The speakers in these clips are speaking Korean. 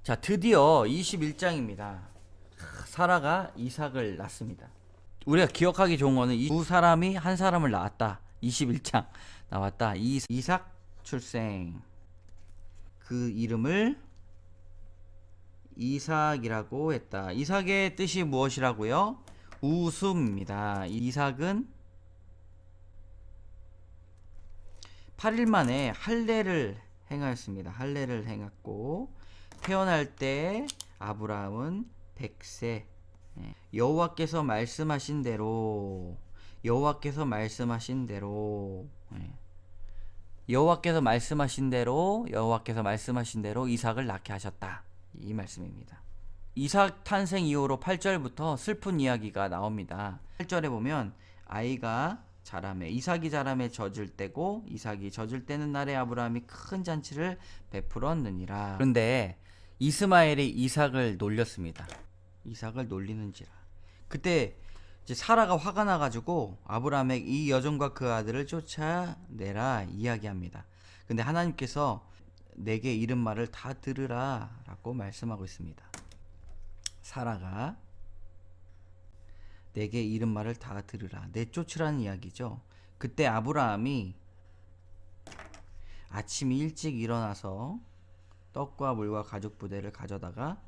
자, 드디어 21장입니다. 사라가 이삭을 낳습니다. 우리가 기억하기 좋은 거는 이 두 사람이 한 사람을 낳았다. 21장 나왔다. 이삭 출생. 그 이름을 이삭이라고 했다. 이삭의 뜻이 무엇이라고요? 웃음입니다. 이삭은 8일 만에 할례를 행하였습니다. 할례를 행했고 태어날 때 아브라함은 100세. 여호와께서 말씀하신 대로 여호와께서 말씀하신 대로 이삭을 낳게 하셨다. 이 말씀입니다. 이삭 탄생 이후로 8절부터 슬픈 이야기가 나옵니다. 8절에 보면 아이가 자라매 이삭이 자라매 젖을 때고 이삭이 젖을 때는 날에 아브라함이 큰 잔치를 베풀었느니라. 그런데 이스마엘이 이삭을 놀렸습니다. 이삭을 놀리는지라. 그때 이제 사라가 화가 나가지고 아브라함에게 이 여종과 그 아들을 쫓아내라 이야기합니다. 근데 하나님께서 내게 이른 말을 다 들으라 라고 말씀하고 있습니다. 사라가 내게 이른 말을 다 들으라, 내쫓으라는 이야기죠. 그때 아브라함이 아침 일찍 일어나서 떡과 물과 가죽 부대를 가져다가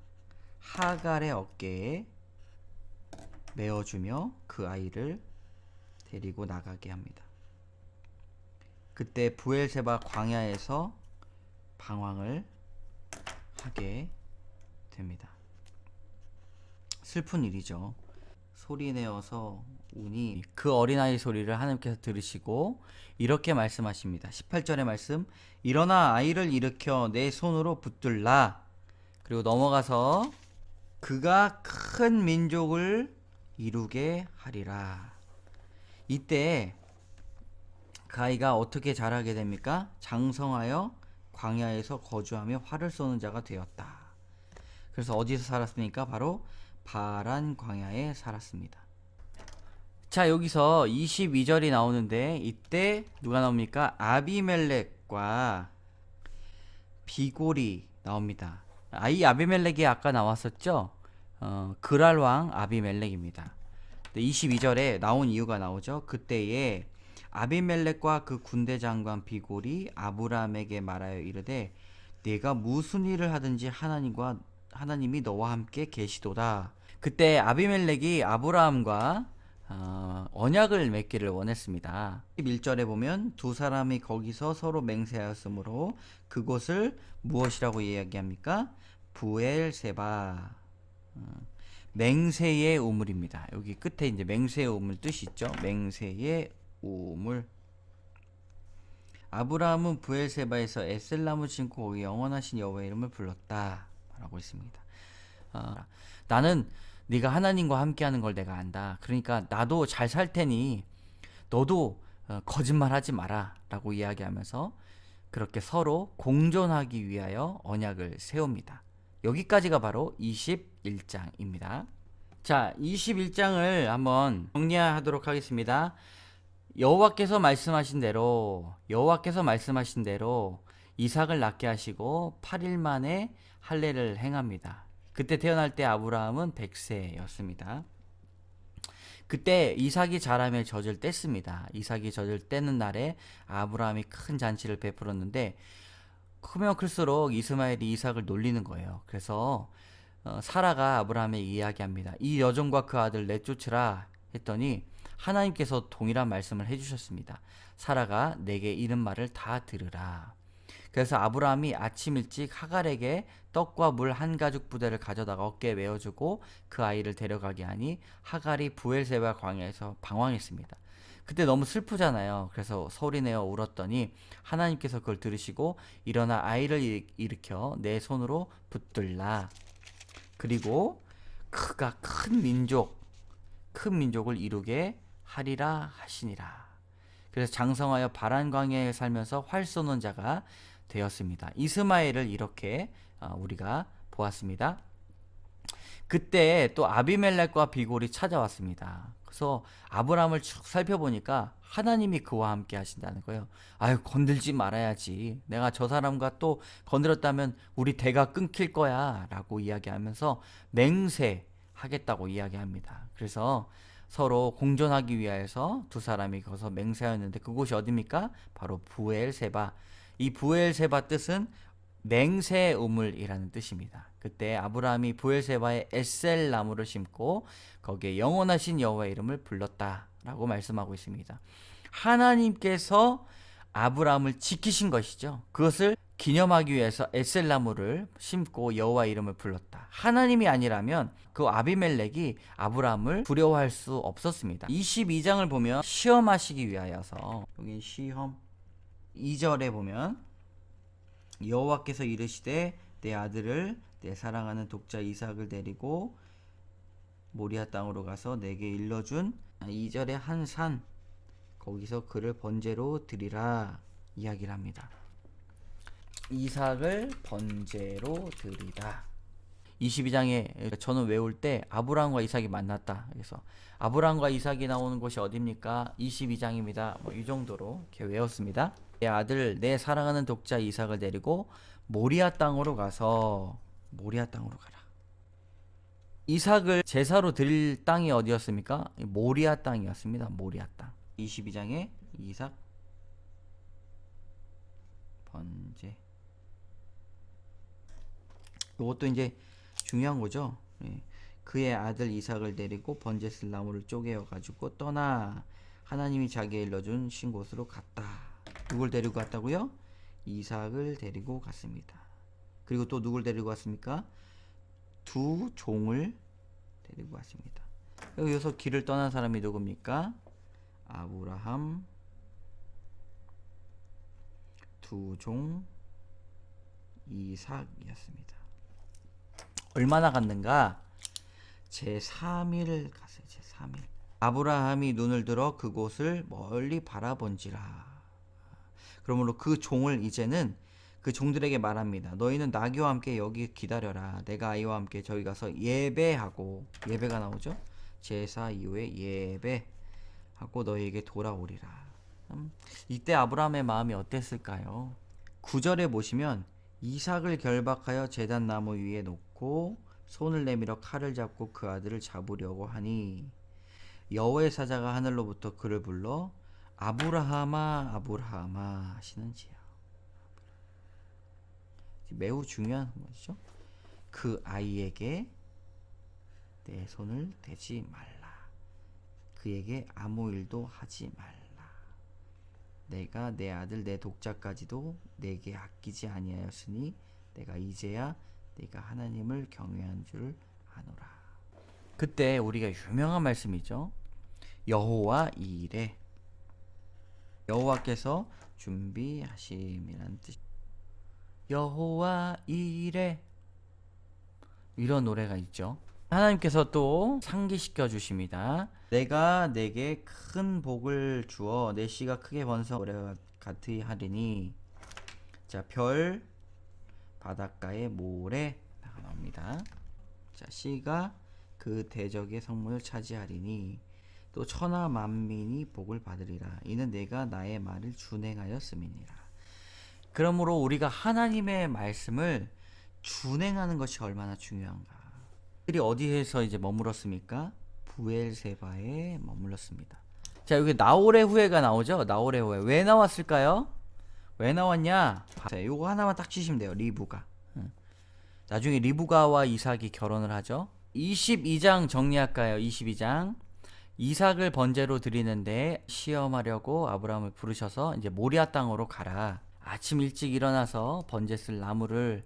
하갈의 어깨에 메어주며 그 아이를 데리고 나가게 합니다. 그때 브엘세바 광야에서 방황을 하게 됩니다. 슬픈 일이죠. 소리내어서 우니 그 어린아이 소리를 하나님께서 들으시고 이렇게 말씀하십니다. 18절의 말씀, 일어나 아이를 일으켜 내 손으로 붙들라. 그리고 넘어가서 그가 큰 민족을 이루게 하리라. 이때 그 아이가 어떻게 자라게 됩니까? 장성하여 광야에서 거주하며 활을 쏘는 자가 되었다. 그래서 어디서 살았습니까? 바로 바란 광야에 살았습니다. 자, 여기서 22절이 나오는데 이때 누가 나옵니까? 아비멜렉과 비골이 나옵니다. 이 아비멜렉이 아까 나왔었죠? 그랄 왕 아비멜렉입니다. 22절에 나온 이유가 나오죠. 그때에 아비멜렉과 그 군대 장관 비골이 아브라함에게 말하여 이르되 네가 무슨 일을 하든지 하나님이 너와 함께 계시도다. 그때 아비멜렉이 아브라함과 언약을 맺기를 원했습니다. 11절에 보면 두 사람이 거기서 서로 맹세하였으므로 그곳을 무엇이라고 이야기합니까? 부엘세바. 맹세의 우물입니다. 여기 끝에 이제 맹세의 우물 뜻이 있죠. 맹세의 우물. 아브라함은 부엘세바에서 에셀나무 심고 거기 영원하신 여호와의 이름을 불렀다 라고 있습니다. 나는 네가 하나님과 함께하는 걸 내가 안다. 그러니까 나도 잘 살 테니 너도 거짓말하지 마라 라고 이야기하면서 그렇게 서로 공존하기 위하여 언약을 세웁니다. 여기까지가 바로 21장입니다. 자, 21장을 한번 정리하도록 하겠습니다. 여호와께서 말씀하신 대로 이삭을 낳게 하시고 8일 만에 할례를 행합니다. 그때 태어날 때 아브라함은 100세였습니다. 그때 이삭이 자라매 젖을 뗐습니다. 이삭이 젖을 떼는 날에 아브라함이 큰 잔치를 베풀었는데 크면 클수록 이스마엘이 이삭을 놀리는 거예요. 그래서 사라가 아브라함에게 이야기합니다. 이 여종과 그 아들 내쫓으라 했더니 하나님께서 동일한 말씀을 해주셨습니다. 사라가 내게 이른 말을 다 들으라. 그래서 아브라함이 아침 일찍 하갈에게 떡과 물 한 가죽 부대를 가져다가 어깨에 메어주고 그 아이를 데려가게 하니 하갈이 부엘세바 광야에서 방황했습니다. 그때 너무 슬프잖아요. 그래서 소리내어 울었더니 하나님께서 그걸 들으시고 일어나 아이를 일으켜 내 손으로 붙들라. 그리고 그가 큰 민족을 이루게 하리라 하시니라. 그래서 장성하여 바란 광야에 살면서 활 쏘는 자가 되었습니다. 이스마엘을 이렇게 우리가 보았습니다. 그때 또 아비멜렉과 비골이 찾아왔습니다. 그래서 아브라함을 쭉 살펴보니까 하나님이 그와 함께 하신다는 거예요. 아유, 건들지 말아야지. 내가 저 사람과 또 건드렸다면 우리 대가 끊길 거야 라고 이야기하면서 맹세하겠다고 이야기합니다. 그래서 서로 공존하기 위하여서 두 사람이 거기서 맹세하였는데 그곳이 어디입니까? 바로 부엘세바. 이 부엘세바 뜻은 맹세의 우물이라는 뜻입니다. 그때 아브라함이 부엘세바에 에셀 나무를 심고 거기에 영원하신 여호와의 이름을 불렀다라고 말씀하고 있습니다. 하나님께서 아브라함을 지키신 것이죠. 그것을 기념하기 위해서 에셀 나무를 심고 여호와 이름을 불렀다. 하나님이 아니라면 그 아비멜렉이 아브라함을 두려워할 수 없었습니다. 22장을 보면 시험하시기 위하여서, 여기 시험 2절에 보면 여호와께서 이르시되 내 아들을 내 사랑하는 독자 이삭을 데리고 모리아 땅으로 가서 내게 일러준 2절의 한 산, 거기서 그를 번제로 드리라 이야기를 합니다. 이삭을 번제로 드리다. 22장에 저는 외울 때 아브라함과 이삭이 만났다. 그래서 아브라함과 이삭이 나오는 곳이 어디입니까? 22장입니다. 이 정도로 이렇게 외웠습니다. 내 아들 내 사랑하는 독자 이삭을 데리고 모리아 땅으로 가서, 모리아 땅으로 가라. 이삭을 제사로 드릴 땅이 어디였습니까? 모리아 땅이었습니다. 모리아 땅. 22장에 이삭 번제. 이것도 이제 중요한 거죠. 그의 아들 이삭을 데리고 번제 쓸 나무를 쪼개어 가지고 떠나 하나님이 자기의 일러준 신 곳으로 갔다. 누굴 데리고 갔다고요? 이삭을 데리고 갔습니다. 그리고 또 누굴 데리고 갔습니까? 두 종을 데리고 갔습니다. 여기서 길을 떠난 사람이 누굽니까? 아브라함, 두 종, 이삭이었습니다. 얼마나 갔는가? 제3일 갔어요. 제3일. 아브라함이 눈을 들어 그곳을 멀리 바라본지라. 그러므로 그 종을 이제는 그 종들에게 말합니다. 너희는 나귀와 함께 여기 기다려라. 내가 아이와 함께 저기 가서 예배하고, 예배가 나오죠. 제사 이후에 예배하고 너희에게 돌아오리라. 이때 아브라함의 마음이 어땠을까요? 9절에 보시면 이삭을 결박하여 제단 나무 위에 놓고 손을 내밀어 칼을 잡고 그 아들을 잡으려고 하니 여호와의 사자가 하늘로부터 그를 불러 아브라함아 아브라함아 하시는지요. 매우 중요한 것이죠. 그 아이에게 내 손을 대지 말라. 그에게 아무 일도 하지 말라. 내가 내 아들 내 독자까지도 내게 아끼지 아니하였으니 내가 이제야 내가 하나님을 경외한 줄 아노라. 그때 우리가 유명한 말씀이죠. 여호와 이레. 여호와께서 준비하심이란 뜻. 여호와 이레. 이런 노래가 있죠. 하나님께서 또 상기시켜 주십니다. 내가 내게 큰 복을 주어 내 씨가 크게 번성 오래 같이 하리니. 자, 별 바닷가의 모래 나옵니다. 자, 씨가 그 대적의 성문을 차지하리니 또 천하 만민이 복을 받으리라. 이는 내가 나의 말을 준행하였음이니라. 그러므로 우리가 하나님의 말씀을 준행하는 것이 얼마나 중요한가. 그들이 어디에서 이제 머물렀습니까? 부엘세바에 머물렀습니다. 자, 여기 나홀의 후예가 나오죠. 나홀의 후예. 왜 나왔을까요? 왜 나왔냐? 자, 요거 하나만 딱 치시면 돼요. 리브가. 나중에 리브가와 이삭이 결혼을 하죠. 22장 정리할까요? 22장. 이삭을 번제로 드리는데 시험하려고 아브라함을 부르셔서 이제 모리아 땅으로 가라. 아침 일찍 일어나서 번제 쓸 나무를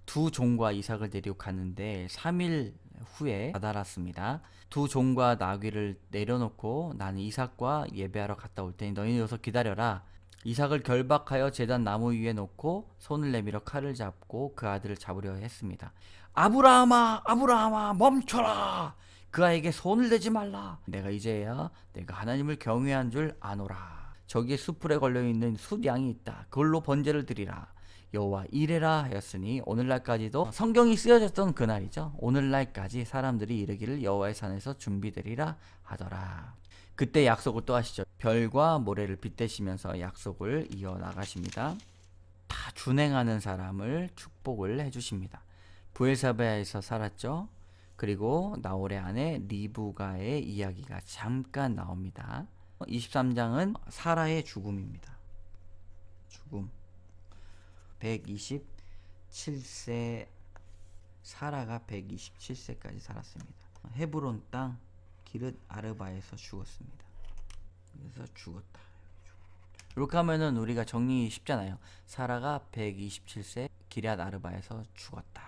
두 종과 이삭을 데리고 갔는데 3일 후에 다다랐습니다. 두 종과 나귀를 내려놓고 나는 이삭과 예배하러 갔다 올 테니 너희는 여기서 기다려라. 이삭을 결박하여 제단 나무 위에 놓고 손을 내밀어 칼을 잡고 그 아들을 잡으려 했습니다. 아브라함아 아브라함아 멈춰라. 그 아이에게 손을 대지 말라. 내가 이제야 내가 하나님을 경외한 줄 아노라. 저기에 숯불에 걸려있는 숫양이 있다. 그걸로 번제를 드리라. 여호와 이레라 하였으니 오늘날까지도 성경이 쓰여졌던 그날이죠. 오늘날까지 사람들이 이르기를 여호와의 산에서 준비되리라 하더라. 그때 약속을 또 하시죠. 별과 모래를 빗대시면서 약속을 이어나가십니다. 다 준행하는 사람을 축복을 해주십니다. 부엘사바에서 살았죠. 그리고 나홀의 아내 리브가의 이야기가 잠깐 나옵니다. 23장은 사라의 죽음입니다. 죽음. 127세, 사라가 127세까지 살았습니다. 헤브론 땅 기럇 아르바에서 죽었습니다. 그래서 죽었다. 이렇게 하면은 우리가 정리 쉽잖아요. 사라가 127세 기럇 아르바에서 죽었다.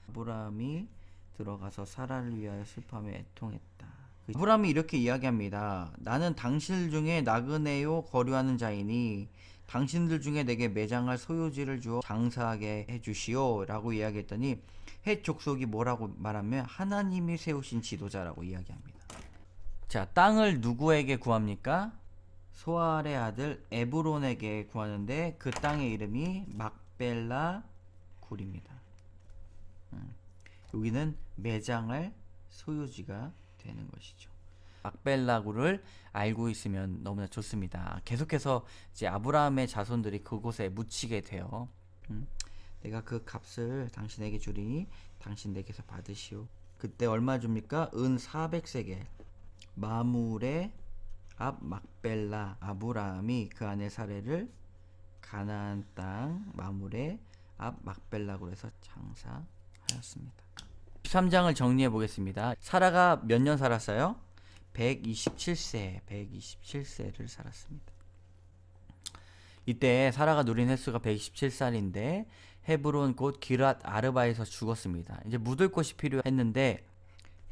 아브라함이 들어가서 사라를 위하여 슬퍼하며 애통했다. 아브라함이 이렇게 이야기합니다. 나는 당신들 중에 나그네요 거류하는 자이니 당신들 중에 내게 매장할 소유지를 주어 장사하게 해주시오 라고 이야기했더니 헷 족속이 뭐라고 말하면 하나님이 세우신 지도자라고 이야기합니다. 자, 땅을 누구에게 구합니까? 소알의 아들 에브론에게 구하는데 그 땅의 이름이 막벨라 굴입니다. 여기는 매장할 소유지가 되는 것이죠. 막벨라 굴을 알고 있으면 너무나 좋습니다. 계속해서 이제 아브라함의 자손들이 그곳에 묻히게 돼요. 내가 그 값을 당신에게 주리니 당신 내게서 받으시오. 그때 얼마 줍니까? 은 400세겔. 마물의 앞 막벨라. 아브라함이 그 아내 사레를 가나안 땅 마물의 앞 막벨라굴에서 장사하였습니다. 13장을 정리해 보겠습니다. 사라가 몇 년 살았어요? 127세를 살았습니다. 이때 사라가 누린 횟수가 127살인데 헤브론 곧 기럇 아르바에서 죽었습니다. 이제 묻을 곳이 필요했는데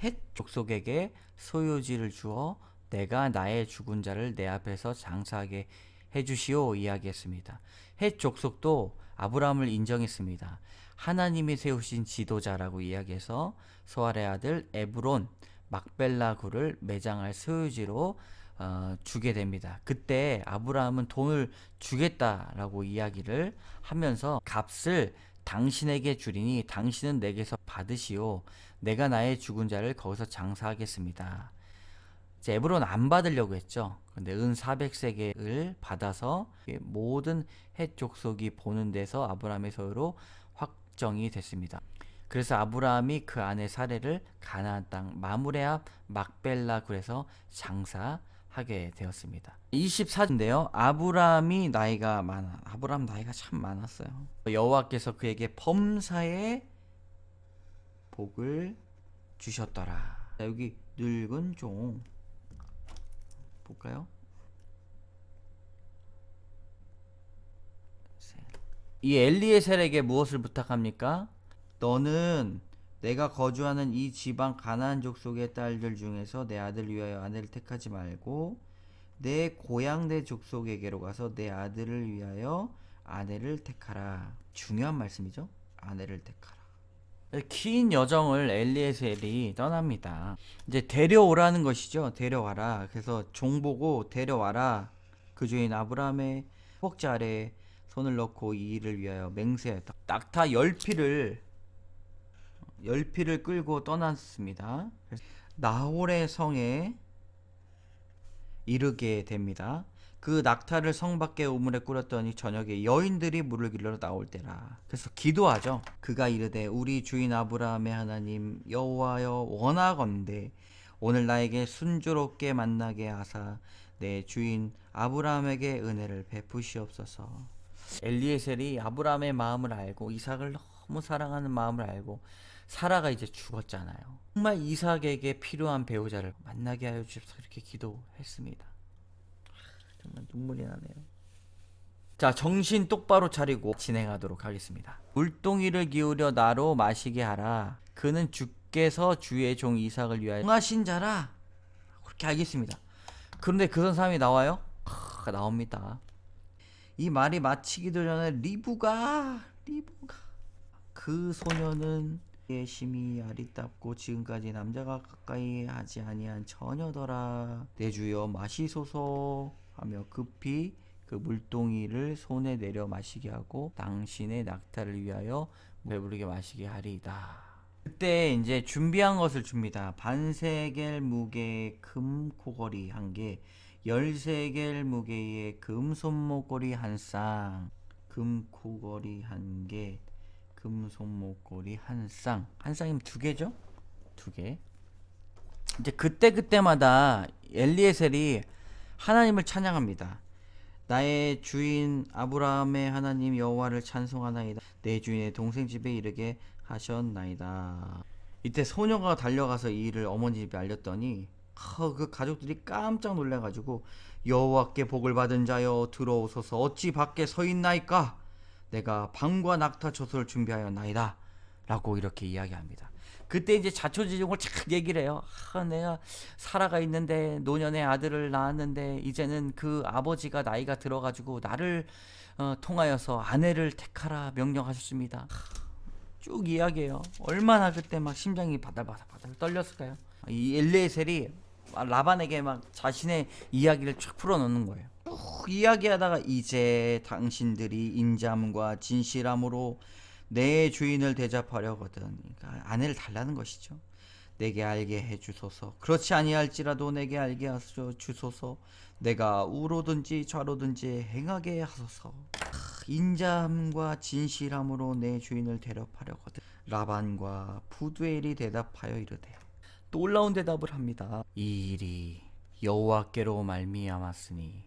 헷 족속에게 소유지를 주어 내가 나의 죽은 자를 내 앞에서 장사하게 해주시오 이야기했습니다. 헷 족속도 아브라함을 인정했습니다. 하나님이 세우신 지도자라고 이야기해서 소알의 아들 에브론 막벨라 굴을 매장할 소유지로 주게 됩니다. 그때 아브라함은 돈을 주겠다라고 이야기를 하면서 값을 당신에게 주리니 당신은 내게서 받으시오. 내가 나의 죽은 자를 거기서 장사하겠습니다. 이제 에브론 안 받으려고 했죠. 근데 은 400세겔을 받아서 모든 헷 족속이 보는 데서 아브라함의 소유로 확정이 됐습니다. 그래서 아브라함이 그 아내 사레를 가나안 땅 마므레 앞 막벨라 굴에서 장사하게 되었습니다. 24인데요. 아브라함 나이가 참 많았어요. 여호와께서 그에게 범사의 복을 주셨더라. 자, 여기 늙은 종 볼까요? 이 엘리에셀에게 무엇을 부탁합니까? 너는 내가 거주하는 이 지방 가나안 족속의 딸들 중에서 내 아들을 위하여 아내를 택하지 말고 내 고향 내 족속에게로 가서 내 아들을 위하여 아내를 택하라. 중요한 말씀이죠. 아내를 택하라. 긴 여정을 엘리에셀이 떠납니다. 이제 데려오라는 것이죠. 데려와라. 그래서 종 보고 데려와라. 그 주인 아브라함의 허벅지 아래에 손을 넣고 이 일을 위하여 맹세했다. 낙타 10피를 끌고 떠났습니다. 나홀의 성에 이르게 됩니다. 그 낙타를 성 밖에 우물에 꾸렸더니 저녁에 여인들이 물을 길러 나올 때라. 그래서 기도하죠. 그가 이르되 우리 주인 아브라함의 하나님 여호와여 원하건대 오늘 나에게 순조롭게 만나게 하사 내 주인 아브라함에게 은혜를 베푸시옵소서. 엘리에셀이 아브라함의 마음을 알고 이삭을 너무 사랑하는 마음을 알고 사라가 이제 죽었잖아요. 정말 이삭에게 필요한 배우자를 만나게 하여 주옵소서 이렇게 기도했습니다. 정말 눈물이 나네요. 자, 정신 똑바로 차리고 진행하도록 하겠습니다. 물동이를 기울여 나로 마시게 하라. 그는 주께서 주의 종 이삭을 위하여 정하신 자라. 그렇게 알겠습니다. 그런데 그런 사람이 나와요? 나옵니다. 이 말이 마치기도 전에 리브가 그 소녀는 심히 아리답고 지금까지 남자가 가까이 하지 아니한 처녀더라. 내 주여 마시소서 하며 급히 그 물동이를 손에 내려 마시게 하고 당신의 낙타를 위하여 배부르게 마시게 하리이다. 그때 이제 준비한 것을 줍니다. 반세겔 무게의 금 코걸이 한 개, 13겔 무게의 금 손목걸이 한 쌍, 금 코걸이 한 개, 금 손목걸이 한 쌍. 한 쌍이면 두 개죠? 두 개. 이제 그때마다 엘리에셀이 하나님을 찬양합니다. 나의 주인 아브라함의 하나님 여호와를 찬송하나이다. 내 주인의 동생 집에 이르게 하셨나이다. 이때 소녀가 달려가서 이 일을 어머니 집에 알렸더니 그 가족들이 깜짝 놀라가지고 여호와께 복을 받은 자여 들어오소서 어찌 밖에 서 있나이까 내가 방과 낙타 조소를 준비하였나이다 라고 이렇게 이야기합니다. 그때 이제 자초지종을 착 얘기를 해요. 내가 사라가 있는데 노년의 아들을 낳았는데 이제는 그 아버지가 나이가 들어가지고 나를 통하여서 아내를 택하라 명령하셨습니다. 쭉 이야기해요. 얼마나 그때 막 심장이 바달바달 떨렸을까요? 이 엘리에셀이 라반에게 막 자신의 이야기를 쫙 풀어놓는 거예요. 쭉 이야기하다가 이제 당신들이 인자함과 진실함으로 내 주인을 대접하려거든. 그러니까 아내를 달라는 것이죠. 내게 알게 해주소서. 그렇지 아니할지라도 내게 알게 하소서. 내가 우로든지 좌로든지 행하게 하소서. 인자함과 진실함으로 내 주인을 대접하려거든. 라반과 푸두엘이 대답하여 이르되 또 놀라운 대답을 합니다. 이 일이 여호와께로 말미암았으니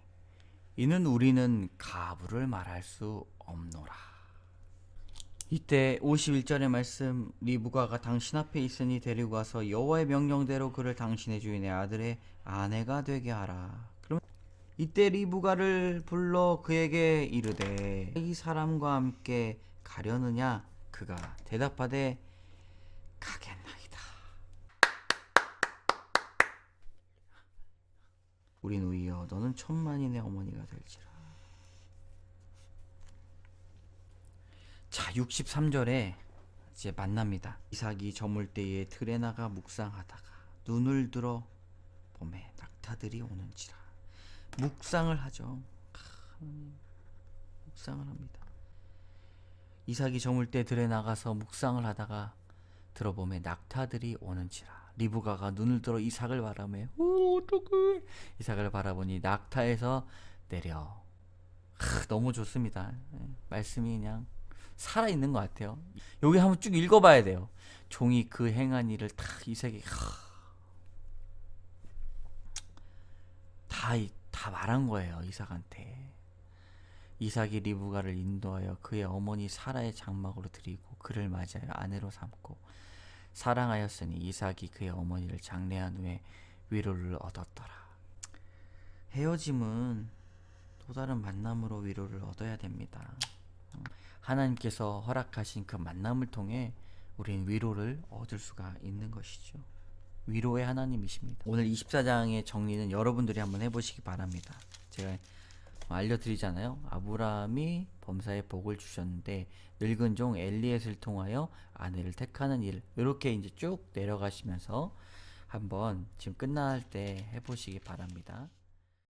이는 우리는 가부를 말할 수 없노라. 이때 51절의 말씀 리브가가 당신 앞에 있으니 데리고 와서 여호와의 명령대로 그를 당신의 주인의 아들의 아내가 되게 하라. 그러면 이때 리브가를 불러 그에게 이르되 이 사람과 함께 가려느냐? 그가 대답하되 가겠나이다. 우리 누이여 너는 천만인의 어머니가 될지라. 자 63절에 이제 만납니다. 이삭이 저물 때에 들에 나가 묵상하다가 눈을 들어 봄에 낙타들이 오는지라. 묵상을 하죠. 묵상을 합니다. 이삭이 저물 때 들에 나가서 묵상을 하다가 들어보매 낙타들이 오는지라. 리브가가 눈을 들어 이삭을 바라매 어떡해 이삭을 바라보니 낙타에서 내려. 너무 좋습니다. 말씀이 그냥 살아있는 것 같아요. 여기 한번 쭉 읽어봐야 돼요. 종이 그 행한 일을 다 이삭이 다 말한 거예요. 이삭한테. 이삭이 리브가를 인도하여 그의 어머니 사라의 장막으로 들이고 그를 맞이하여 아내로 삼고 사랑하였으니 이삭이 그의 어머니를 장례한 후에 위로를 얻었더라. 헤어짐은 또 다른 만남으로 위로를 얻어야 됩니다. 하나님께서 허락하신 그 만남을 통해 우리는 위로를 얻을 수가 있는 것이죠. 위로의 하나님이십니다. 오늘 24장의 정리는 여러분들이 한번 해보시기 바랍니다. 제가 알려드리잖아요. 아브라함이 범사에 복을 주셨는데 늙은 종 엘리에셀을 통하여 아내를 택하는 일, 이렇게 이제 쭉 내려가시면서 한번 지금 끝날 때 해보시기 바랍니다.